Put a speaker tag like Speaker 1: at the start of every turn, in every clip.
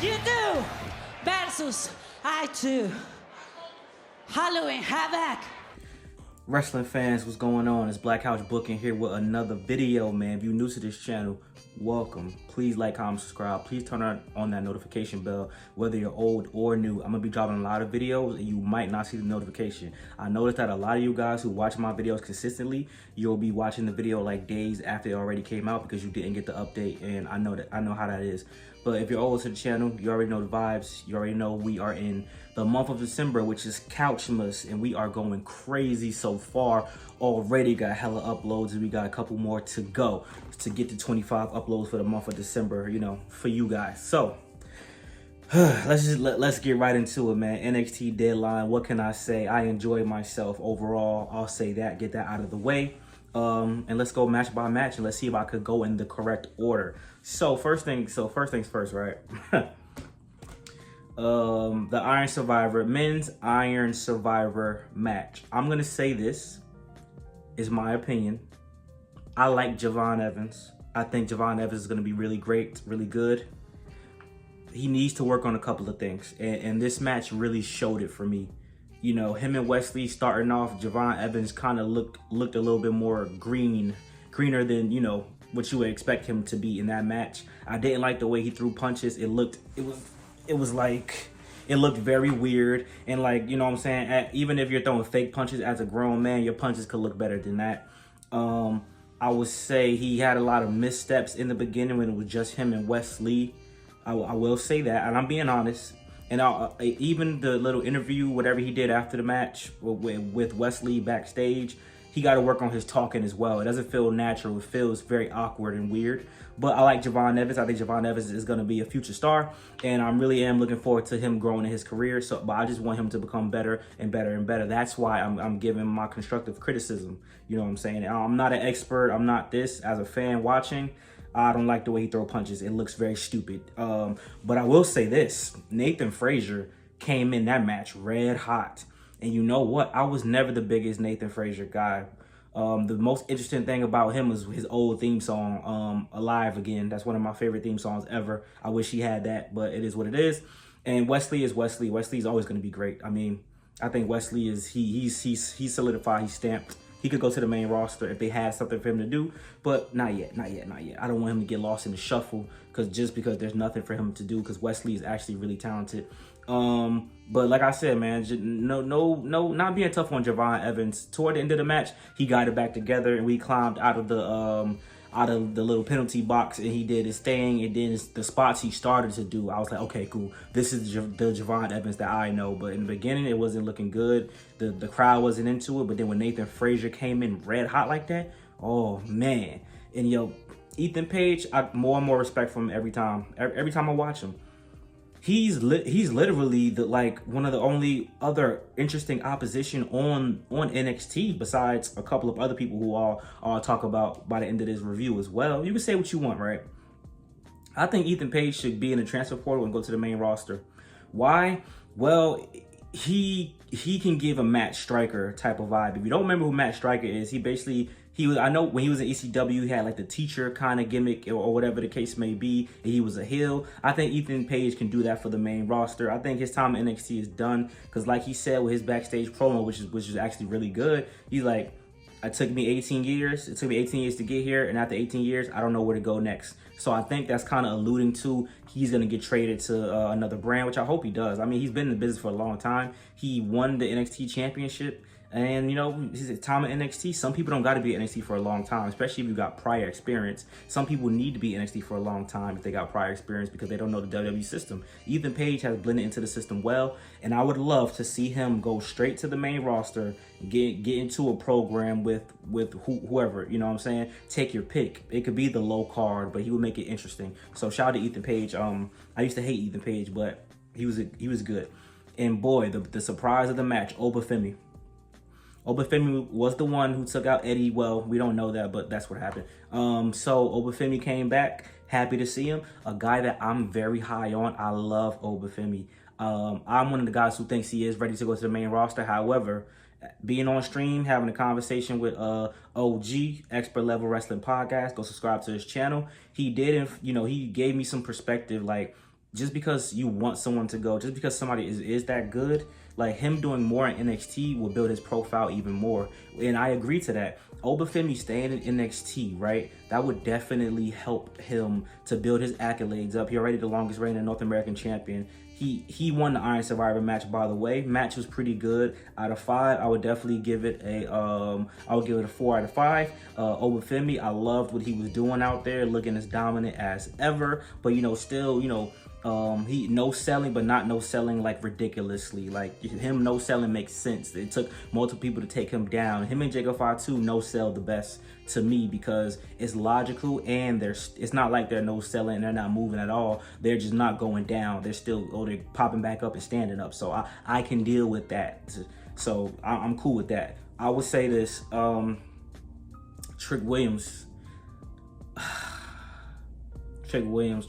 Speaker 1: You do versus I do. Halloween Havoc.
Speaker 2: Wrestling fans, what's going on? It's Black Couch Booking here with another video, man. If you're new to this channel, welcome. Please like, comment, subscribe. Please turn on that notification bell, whether you're old or new. I'm gonna be dropping a lot of videos and you might not see the notification. I noticed that a lot of you guys who watch my videos consistently, you'll be watching the video like days after it already came out because you didn't get the update, and I know how that is. But if you're old to the channel, you already know the vibes. You already know we are in the month of December, which is Couchmas, and we are going crazy so far. Already got hella uploads, and we got a couple more to go to get to 25 uploads for the month of December, you know, for you guys. So let's get right into it, man. NXT deadline, what can I say? I enjoyed myself overall. I'll say that, get that out of the way. And let's go match by match and let's see if I could go in the correct order. So first things first, right? The Iron Survivor, men's Iron Survivor match. I'm gonna say this is my opinion. I like Javon Evans. I think Javon Evans is gonna be really great, really good. He needs to work on a couple of things, and this match really showed it for me. You know, him and Wesley starting off, Javon Evans kind of looked a little bit more greener than, you know, what you would expect him to be in that match. I didn't like the way he threw punches. It looked very weird, and like, you know what I'm saying, even if you're throwing fake punches as a grown man, your punches could look better than that. I would say he had a lot of missteps in the beginning when it was just him and Wesley. I will say that, and I'm being honest. And even the little interview, whatever he did after the match with Wesley backstage, he got to work on his talking as well. It doesn't feel natural. It feels very awkward and weird. But I like Javon Evans. I think Javon Evans is going to be a future star, and I really am looking forward to him growing in his career. So, but I just want him to become better and better and better. That's why I'm giving my constructive criticism. You know what I'm saying? I'm not an expert. I'm not this. As a fan watching, I don't like the way he throws punches. It looks very stupid. But I will say this. Nathan Frazier came in that match red hot. And you know what? I was never the biggest Nathan Frazier guy. The most interesting thing about him was his old theme song, Alive Again. That's one of my favorite theme songs ever. I wish he had that, but it is what it is. And Wesley is Wesley. Wesley's always going to be great. I mean, I think Wesley is, he's solidified, he's stamped. He could go to the main roster if they had something for him to do, but not yet. I don't want him to get lost in the shuffle because there's nothing for him to do, because Wesley is actually really talented. But like I said, man, not being tough on Javon Evans. Toward the end of the match, he got it back together, and we climbed out of the little penalty box, and he did his thing. And then the spots he started to do, I was like, okay, cool. This is the Javon Evans that I know. But in the beginning, it wasn't looking good. The crowd wasn't into it. But then when Nathan Frazier came in red hot like that, oh man. And yo, Ethan Page, more and more respect for him every time. Every time I watch him. He's literally one of the only other interesting opposition on NXT, besides a couple of other people who I'll talk about by the end of this review as well. You can say what you want, right? I think Ethan Page should be in the transfer portal and go to the main roster. Why? Well, he can give a Matt Striker type of vibe. If you don't remember who Matt Striker is, I know when he was in ECW, he had like the teacher kind of gimmick or whatever the case may be, and he was a heel. I think Ethan Page can do that for the main roster. I think his time in NXT is done, because like he said with his backstage promo, which is actually really good, he's like, it took me 18 years. It took me 18 years to get here, and after 18 years, I don't know where to go next. So I think that's kind of alluding to he's going to get traded to another brand, which I hope he does. I mean, he's been in the business for a long time. He won the NXT championship. And, you know, his time at NXT, some people don't got to be at NXT for a long time, especially if you got prior experience. Some people need to be at NXT for a long time if they got prior experience, because they don't know the WWE system. Ethan Page has blended into the system well, and I would love to see him go straight to the main roster, get into a program with whoever, you know what I'm saying? Take your pick. It could be the low card, but he would make it interesting. So shout out to Ethan Page. I used to hate Ethan Page, but he was good. And boy, the surprise of the match, Obafemi. Obafemi was the one who took out Eddie. Well, we don't know that, but that's what happened. So Obafemi came back. Happy to see him. A guy that I'm very high on. I love Obafemi. I'm one of the guys who thinks he is ready to go to the main roster. However, being on stream, having a conversation with OG, Expert Level Wrestling Podcast, go subscribe to his channel. He did, you know, he gave me some perspective, like just because you want someone to go, just because somebody is that good, like him doing more in NXT will build his profile even more. And I agree to that. Obafemi staying in NXT, right? That would definitely help him to build his accolades up. He already the longest reigning North American champion. He won the Iron Survivor match, by the way. Match was pretty good. Out of 5, I would definitely give it a I would give it a 4 out of 5. Obafemi, I loved what he was doing out there, looking as dominant as ever. But still, he no selling, but not no selling like ridiculously. Like him no selling makes sense. It took multiple people to take him down. Him and Jacob Fatu no sell the best to me because it's logical, and it's not like they're no selling and they're not moving at all. They're just not going down. They're still they're popping back up and standing up. So I can deal with that. So I'm cool with that. I would say this, Trick Williams. Trick Williams.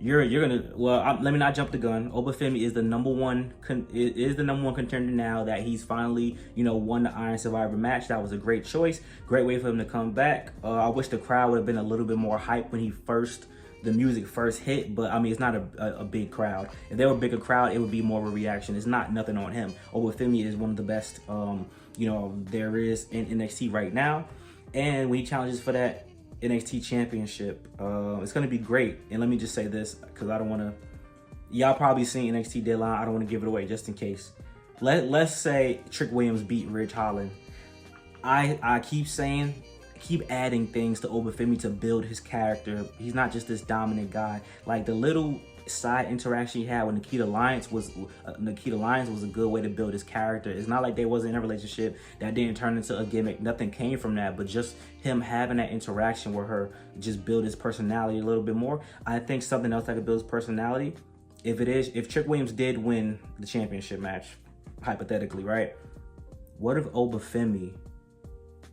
Speaker 2: You're gonna let me not jump the gun. Obafemi is the number one contender now that he's finally won the Iron Survivor match. That was a great choice, great way for him to come back. I wish the crowd would have been a little bit more hype when the music first hit, but I mean it's not a big crowd. If there were a bigger crowd, it would be more of a reaction. It's not nothing on him. Obafemi is one of the best there is in NXT right now, and when he challenges for that NXT championship, it's gonna be great. And let me just say this, because I don't want to, y'all probably seen NXT deadline, I don't want to give it away just in case. Let's say Trick Williams beat Ridge Holland. I keep adding things to Obafemi to build his character. He's not just this dominant guy. Like the little side interaction he had with Nikita Lyons was a good way to build his character. It's not like they wasn't in a relationship that didn't turn into a gimmick. Nothing came from that, but just him having that interaction with her just build his personality a little bit more. I think something else that could build his personality, if Trick Williams did win the championship match, hypothetically, right? What if Obafemi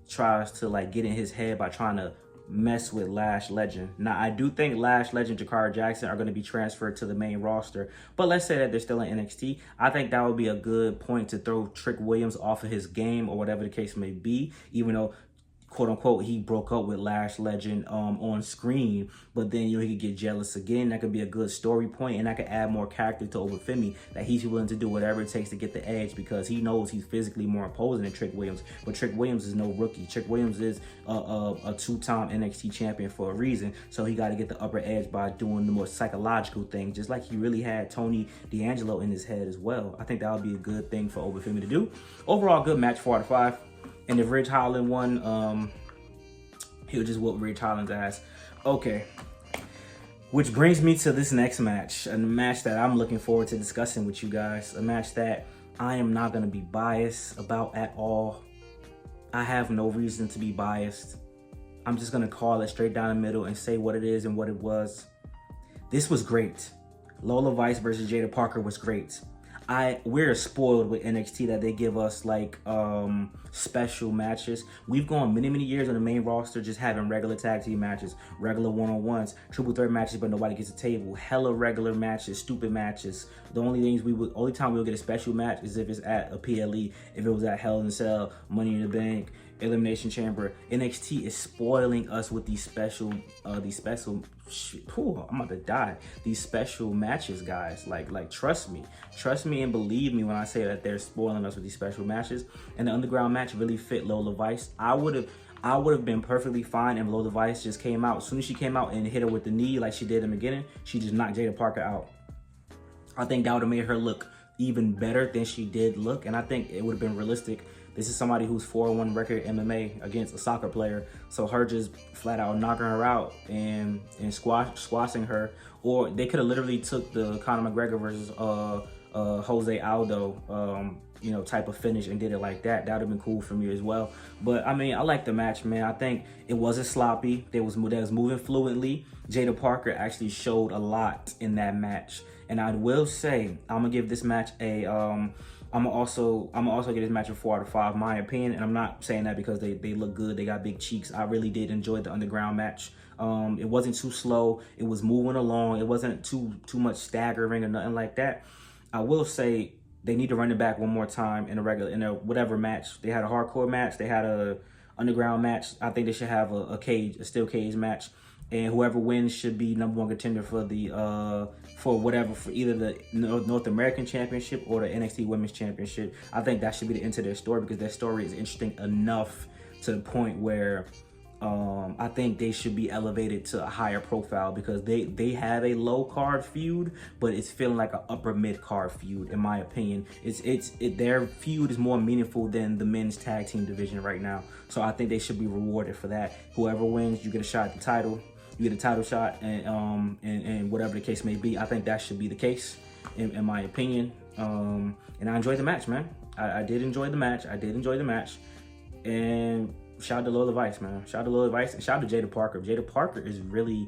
Speaker 2: tries to get in his head by trying to mess with Lash Legend? Now, I do think Lash Legend, Jakara Jackson are going to be transferred to the main roster, but let's say that they're still in NXT. I think that would be a good point to throw Trick Williams off of his game or whatever the case may be, even though quote unquote he broke up with Lash Legend on screen, but then he could get jealous again. That could be a good story point, and that could add more character to Obafemi, that he's willing to do whatever it takes to get the edge because he knows he's physically more imposing than Trick Williams. But Trick Williams is no rookie. Trick Williams is a two-time NXT champion for a reason, so he got to get the upper edge by doing the more psychological thing, just like he really had Tony D'Angelo in his head as well. I think that would be a good thing for Obafemi to do. Overall, good match, 4 out of 5. And if Ridge Holland won, he'll just whoop Ridge Holland's ass. Okay. Which brings me to this next match. A match that I'm looking forward to discussing with you guys. A match that I am not going to be biased about at all. I have no reason to be biased. I'm just going to call it straight down the middle and say what it is and what it was. This was great. Lola Vice versus Jada Parker was great. We're spoiled with NXT that they give us special matches. We've gone many years on the main roster just having regular tag team matches, regular one-on-ones, triple threat matches, but nobody gets a table. Hella regular matches, stupid matches. The only time we'll get a special match is if it's at a PLE, if it was at Hell in a Cell, Money in the Bank, Elimination Chamber. NXT is spoiling us with these special I'm about to die. These special matches, guys. Like trust me and believe me when I say that they're spoiling us with these special matches. And the underground match really fit Lola Vice. I would have been perfectly fine if Lola Vice just came out. As soon as she came out and hit her with the knee like she did in the beginning, she just knocked Jada Parker out. I think that would have made her look even better than she did look, and I think it would have been realistic. This is somebody who's 4-1 record MMA against a soccer player, so her just flat out knocking her out and squashing her, or they could have literally took the Conor McGregor versus Jose Aldo type of finish and did it like that. That would have been cool for me as well. But I mean, I like the match, man. I think it wasn't sloppy. They was moving fluently. Jada Parker actually showed a lot in that match, and I will say I'm gonna give this match a I'm gonna also give this match a 4 out of 5, my opinion. And I'm not saying that because they look good, they got big cheeks. I really did enjoy the underground match. It wasn't too slow. It was moving along. It wasn't too much staggering or nothing like that. I will say they need to run it back one more time in a whatever match. They had a hardcore match. They had a underground match. I think they should have a steel cage match. and whoever wins should be #1 contender for the for either the North American Championship or the NXT Women's Championship. I think that should be the end of their story, because their story is interesting enough to the point where I think they should be elevated to a higher profile, because they have a low card feud, but it's feeling like an upper mid card feud, in my opinion. Their feud is more meaningful than the men's tag team division right now. So I think they should be rewarded for that. Whoever wins, you get a shot at the title. You get a title shot, and whatever the case may be. I think that should be the case, in my opinion. And I enjoyed the match, man. I did enjoy the match. And shout out to Lola Vice, man. Shout out to Lola Vice, and shout out to Jada Parker. Jada Parker is really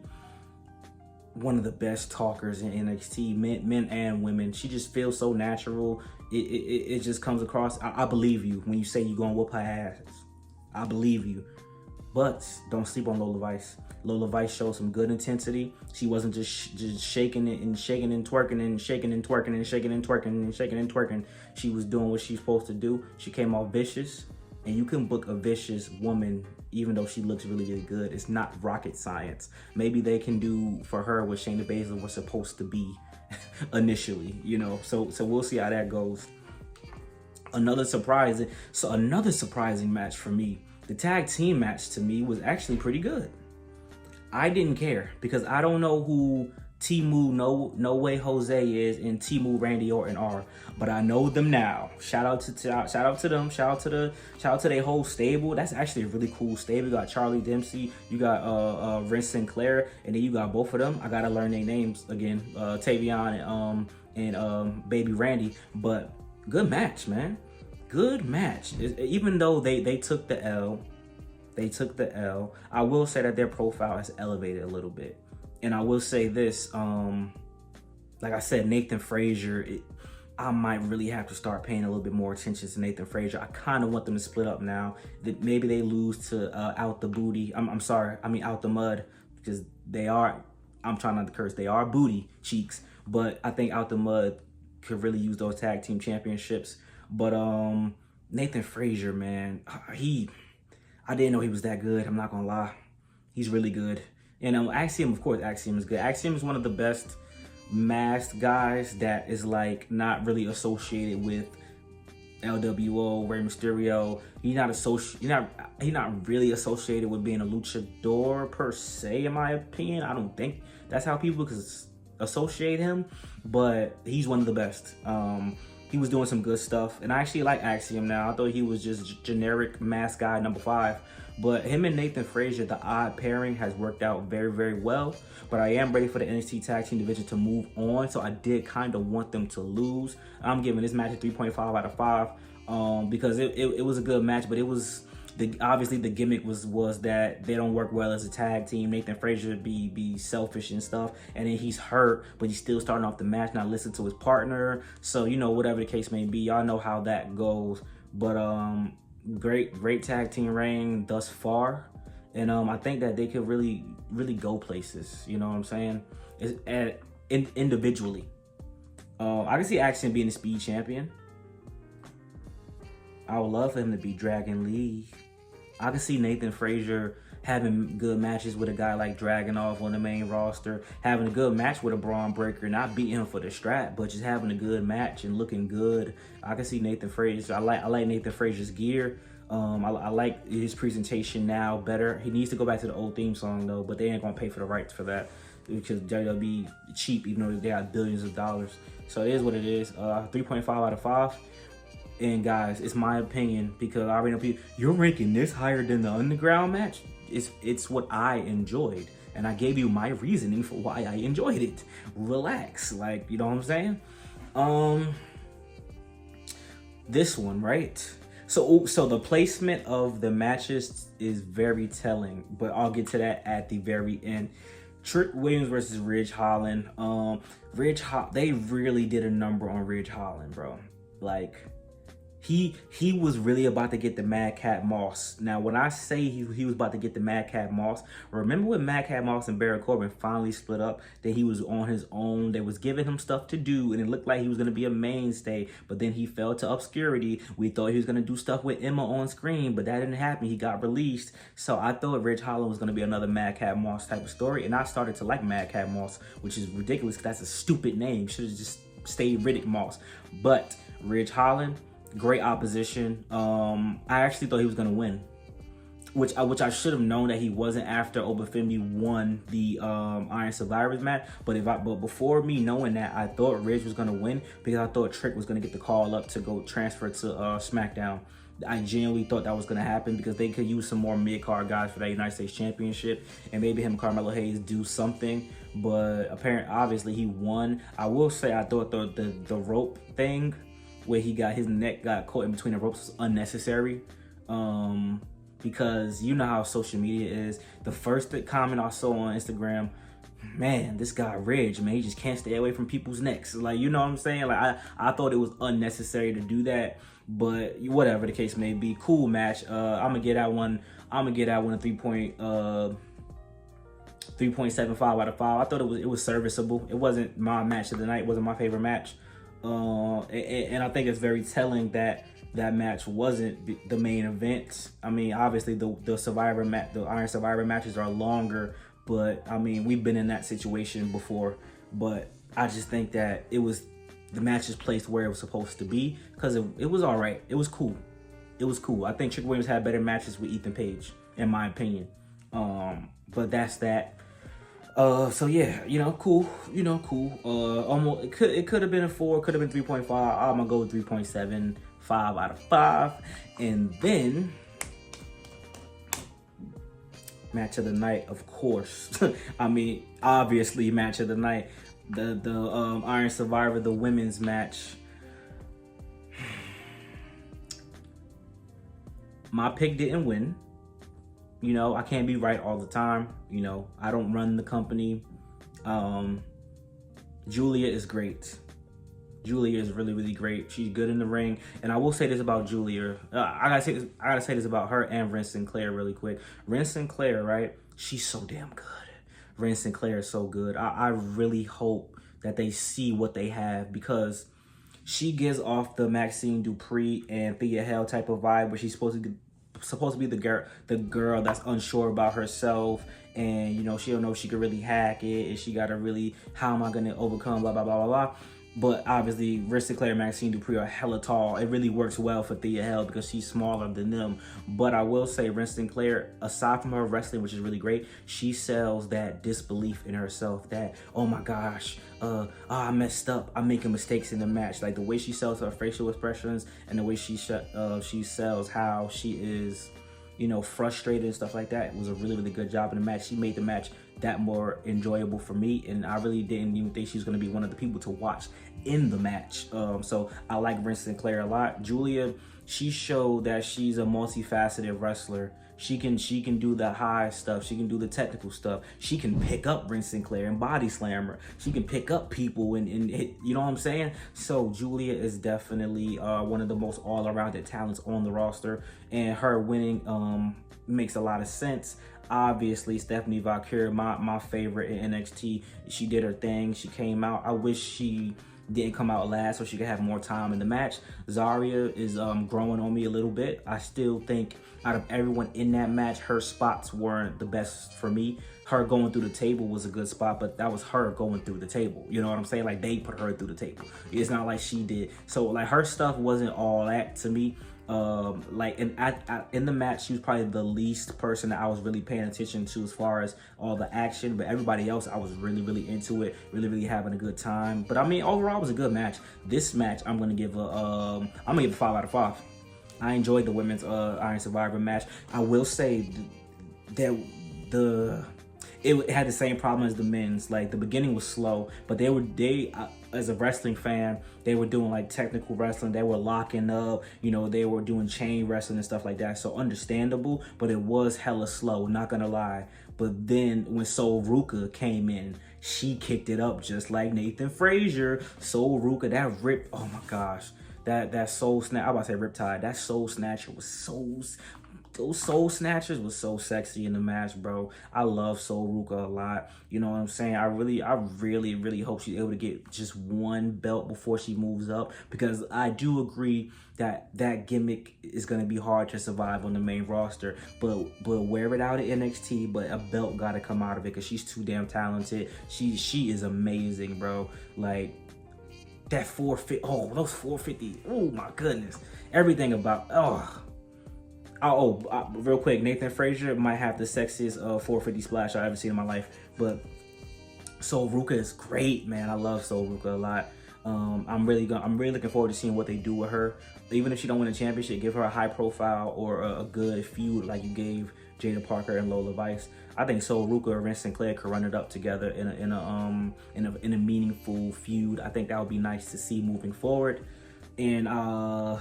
Speaker 2: one of the best talkers in NXT, men and women. She just feels so natural. It just comes across. I believe you when you say you're gonna whoop her ass. I believe you. But don't sleep on Lola Vice. Lola Vice showed some good intensity. She wasn't just shaking it and shaking and twerking and shaking and twerking and shaking and twerking and shaking and twerking. She was doing what she's supposed to do. She came off vicious. And you can book a vicious woman even though she looks really, really good. It's not rocket science. Maybe they can do for her what Shayna Baszler was supposed to be initially, you know. So we'll see how that goes. Another surprising match for me. The tag team match to me was actually pretty good. I didn't care because I don't know who Timu No Way Jose is and Timu Randy Orton are, but I know them now. Shout out to them. Shout out to their whole stable. That's actually a really cool stable. You got Charlie Dempsey, you got Vince Sinclair, and then you got both of them. I gotta learn their names again, Tavion and Baby Randy. But good match, man. Good match. Even though they took the L, I will say that their profile has elevated a little bit. And I will say this, like I said, Nathan Frazier, I might really have to start paying a little bit more attention to Nathan Frazier. I kind of want them to split up now. That maybe they lose to Out the Booty. Out the Mud, because they are, I'm trying not to curse, they are booty cheeks. But I think Out the Mud could really use those tag team championships. But Nathan Frazier, man, I didn't know he was that good. I'm not gonna lie, he's really good. And Axiom, of course, Axiom is good. Axiom is one of the best masked guys that is like not really associated with LWO, Rey Mysterio. He's not really associated with being a luchador per se, in my opinion. I don't think that's how people associate him, but he's one of the best. He was doing some good stuff, and I actually like Axiom now. I thought he was just generic mask guy number 5. But him and Nathan Frazier, the odd pairing, has worked out very, very well. But I am ready for the NXT Tag Team division to move on, so I did kind of want them to lose. I'm giving this match a 3.5 out of 5 because it was a good match, but it was obviously the gimmick was that they don't work well as a tag team. Nathan Frazier be selfish and stuff, and then he's hurt, but he's still starting off the match, not listening to his partner. So, you know, whatever the case may be, y'all know how that goes. But great tag team reign thus far, and I think that they could really go places. You know what I'm saying? Individually, I can see Axiom being the Speed Champion. I would love for him to be Dragon Lee. I can see Nathan Frazier having good matches with a guy like Dragunov on the main roster, having a good match with a Braun Breaker, not beating him for the strap, but just having a good match and looking good. I can see Nathan Frazier. I like Nathan Frazier's gear. I like his presentation now better. He needs to go back to the old theme song though, but they ain't gonna pay for the rights for that because they'll be cheap, even though they got billions of dollars. So it is what it is. 3.5 out of 5. And guys, it's my opinion because I already know people, you're ranking this higher than the Underground match. It's what I enjoyed, and I gave you my reasoning for why I enjoyed it. Relax, like, you know what I'm saying? This one, right? So the placement of the matches is very telling, but I'll get to that at the very end. Trick Williams versus Ridge Holland. They really did a number on Ridge Holland, bro. Like, he was really about to get the Madcap Moss. Now, when I say he was about to get the Madcap Moss, remember when Madcap Moss and Baron Corbin finally split up, that he was on his own. They was giving him stuff to do, and it looked like he was going to be a mainstay, but then he fell to obscurity. We thought he was going to do stuff with Emma on screen, but that didn't happen. He got released. So I thought Ridge Holland was going to be another Madcap Moss type of story, and I started to like Madcap Moss, which is ridiculous because that's a stupid name. Should have just stayed Riddick Moss. But Ridge Holland, great opposition. I actually thought he was gonna win, which I should have known that he wasn't after Obafemi won the Iron Survivors match. But before me knowing that, I thought Ridge was gonna win because I thought Trick was gonna get the call up to go transfer to SmackDown. I genuinely thought that was gonna happen because they could use some more mid-card guys for that United States Championship, and maybe him and Carmelo Hayes do something. But apparently, obviously, he won. I will say I thought the rope thing, where his neck got caught in between the ropes, was unnecessary. Because you know how social media is. The first comment I saw on Instagram, man, this guy Ridge, man, he just can't stay away from people's necks. Like, you know what I'm saying? Like, I thought it was unnecessary to do that. But whatever the case may be, cool match. I'm gonna get that one a 3.75 out of 5. I thought it was serviceable. It wasn't my match of the night. It wasn't my favorite match. And I think it's very telling that that match wasn't the main event. I mean, obviously the Iron Survivor matches are longer, but I mean, we've been in that situation before. But I just think that the match is placed where it was supposed to be, because it was all right. It was cool. It was cool. I think Trick Williams had better matches with Ethan Page, in my opinion. But that's that. So yeah, cool. Cool. Almost it could have been a 4, could have been 3.5. I'm gonna go with 3.75 out of 5. And then match of the night, of course. I mean, obviously match of the night. The Iron Survivor, the women's match. My pick didn't win. I can't be right all the time. I don't run the company. Julia is great. Julia is really, really great. She's good in the ring. And I will say this about Julia. I gotta say this about her and Ren Sinclair really quick. Ren Sinclair, right? She's so damn good. Ren Sinclair is so good. I really hope that they see what they have, because she gives off the Maxine Dupree and Thea Hale type of vibe, where she's supposed to be the girl that's unsure about herself, and she don't know if she could really hack it, and she gotta really, how am I gonna overcome blah blah blah blah blah. But obviously, Ren Sinclair and Maxine Dupree are hella tall. It really works well for Thea Hale because she's smaller than them. But I will say, Ren Sinclair, aside from her wrestling, which is really great, she sells that disbelief in herself, that, oh my gosh, I messed up, I'm making mistakes in the match. Like, the way she sells her facial expressions, and the way she sells how she is, frustrated and stuff like that, was a really, really good job in the match. She made the match that more enjoyable for me, and I really didn't even think she was going to be one of the people to watch in the match. So I like Ren Sinclair a lot. Julia, she showed that she's a multifaceted wrestler. She can do the high stuff. She can do the technical stuff. She can pick up Ren Sinclair and body slam her. She can pick up people and hit, you know what I'm saying? So Julia is definitely one of the most all-arounded talents on the roster, and her winning makes a lot of sense. Obviously, Stephanie Valkyrie, my favorite in NXT, she did her thing. She came out. I wish she didn't come out last so she could have more time in the match. Zarya is growing on me a little bit. I still think out of everyone in that match, her spots weren't the best for me. Her going through the table was a good spot, but that was her going through the table. You know what I'm saying? Like, they put her through the table. It's not like she did. So, like, her stuff wasn't all that to me. In the match, she was probably the least person that I was really paying attention to as far as all the action, but everybody else, I was really, really into it, really, really having a good time. But I mean, overall, it was a good match. This match, I'm gonna give a 5 out of 5. I enjoyed the women's Iron Survivor match. I will say that it had the same problem as the men's. Like, the beginning was slow, but they as a wrestling fan, they were doing like technical wrestling. They were locking up, they were doing chain wrestling and stuff like that. So understandable, but it was hella slow, not gonna lie. But then when Sol Ruka came in, she kicked it up just like Nathan Frazier. Sol Ruka, that rip, oh my gosh. that soul snatch. I was about to say Riptide. That soul snatcher was so. Those soul snatchers was so sexy in the match, bro. I love Soul Ruka a lot. You know what I'm saying? I really hope she's able to get just one belt before she moves up, because I do agree that that gimmick is gonna be hard to survive on the main roster. But wear it out at NXT. But a belt gotta come out of it, because she's too damn talented. She is amazing, bro. Like that 450. Oh, those 450. Oh my goodness. Everything about real quick, Nathan Frazier might have the sexiest 450 splash I've ever seen in my life. But Soul Ruka is great, man. I love Soul Ruka a lot. I'm really looking forward to seeing what they do with her. Even if she don't win a championship, give her a high profile or a good feud like you gave Jada Parker and Lola Vice. I think Soul Ruka and Vince Sinclair could run it up together in a meaningful feud. I think that would be nice to see moving forward. And 5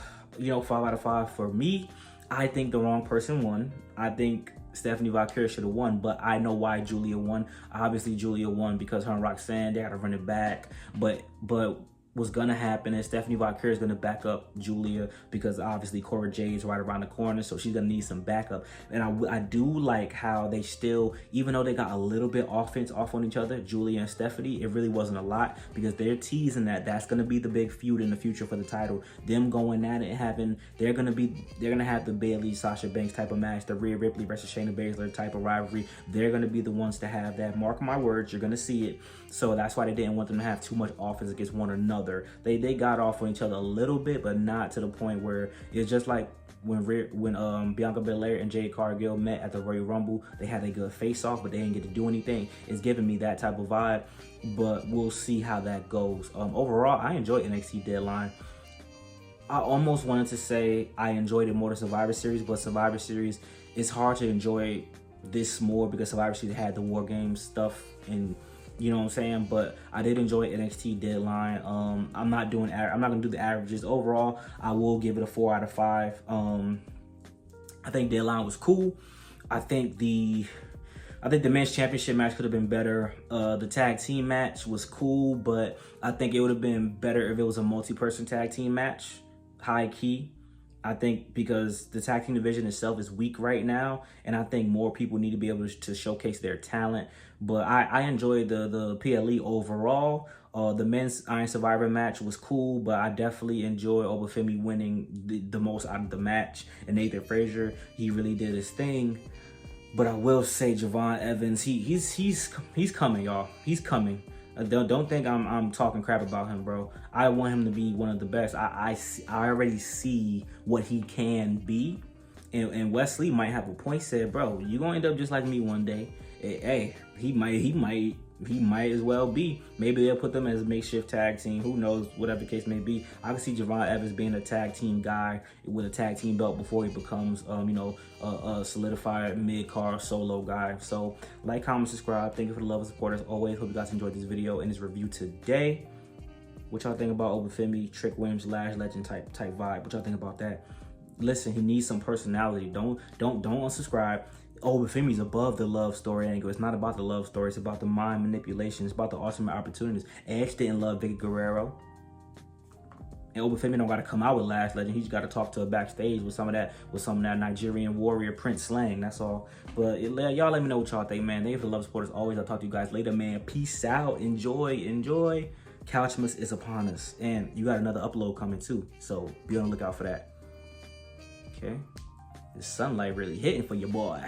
Speaker 2: out of 5 for me. I think the wrong person won. I think Stephanie Valkyria should have won, but I know why Giulia won. Obviously, Giulia won because her and Roxanne, they got to run it back. But what's going to happen is Stephanie Valkyria is going to back up Giulia, because obviously Cora Jade's right around the corner, so she's going to need some backup. And I do like how they still, even though they got a little bit offense off on each other, Giulia and Stephanie, it really wasn't a lot, because they're teasing that's going to be the big feud in the future for the title. Them going at it and having, they're going to have the Bayley, Sasha Banks type of match, the Rhea Ripley versus Shayna Baszler type of rivalry. They're going to be the ones to have that. Mark my words, you're going to see it. So that's why they didn't want them to have too much offense against one another. They got off on each other a little bit, but not to the point where it's just like when Bianca Belair and Jade Cargill met at the Royal Rumble. They had a good face off, but they didn't get to do anything. It's giving me that type of vibe, but we'll see how that goes. Overall, I enjoyed NXT Deadline. I almost wanted to say I enjoyed it more than Survivor Series, but Survivor Series, it's hard to enjoy this more because Survivor Series had the War Games stuff, and you know what I'm saying. But I did enjoy NXT Deadline. I'm not gonna do the averages. Overall, I will give it a 4 out of 5. I think Deadline was cool. I think the men's championship match could have been better. The tag team match was cool, but I think it would have been better if it was a multi-person tag team match. High key. I think because the tag team division itself is weak right now, and I think more people need to be able to showcase their talent. But I enjoyed the PLE overall. The men's Iron Survivor match was cool, but I definitely enjoyed Obafemi winning the most out of the match. And Nathan Frazier, he really did his thing. But I will say Javon Evans, he's coming, y'all. He's coming. Don't think I'm talking crap about him, bro. I want him to be one of the best. I already see what he can be. And Wesley might have a point. Said, bro, you gonna end up just like me one day. Hey, he might as well be. Maybe they'll put them as a makeshift tag team. Who knows? Whatever the case may be. I can see Javon Evans being a tag team guy with a tag team belt before he becomes, a solidified mid-card solo guy. So, like, comment, subscribe. Thank you for the love and support as always. Hope you guys enjoyed this video and this review today. What y'all think about Obafemi, Trick Williams, Lash Legend type vibe? What y'all think about that? Listen, he needs some personality. Don't unsubscribe. Obafemi's above the love story angle. It's not about the love story. It's about the mind manipulation. It's about the ultimate opportunities. Edge didn't love Vicky Guerrero. And Obafemi don't got to come out with Lash Legend. He's got to talk to her backstage with some of that Nigerian warrior Prince slang. That's all. But y'all let me know what y'all think, man. Thank you for the love, support as always. I'll talk to you guys later, man. Peace out. Enjoy. Couchmas is upon us. And you got another upload coming too. So be on the lookout for that. Okay. The sunlight really hitting for your boy.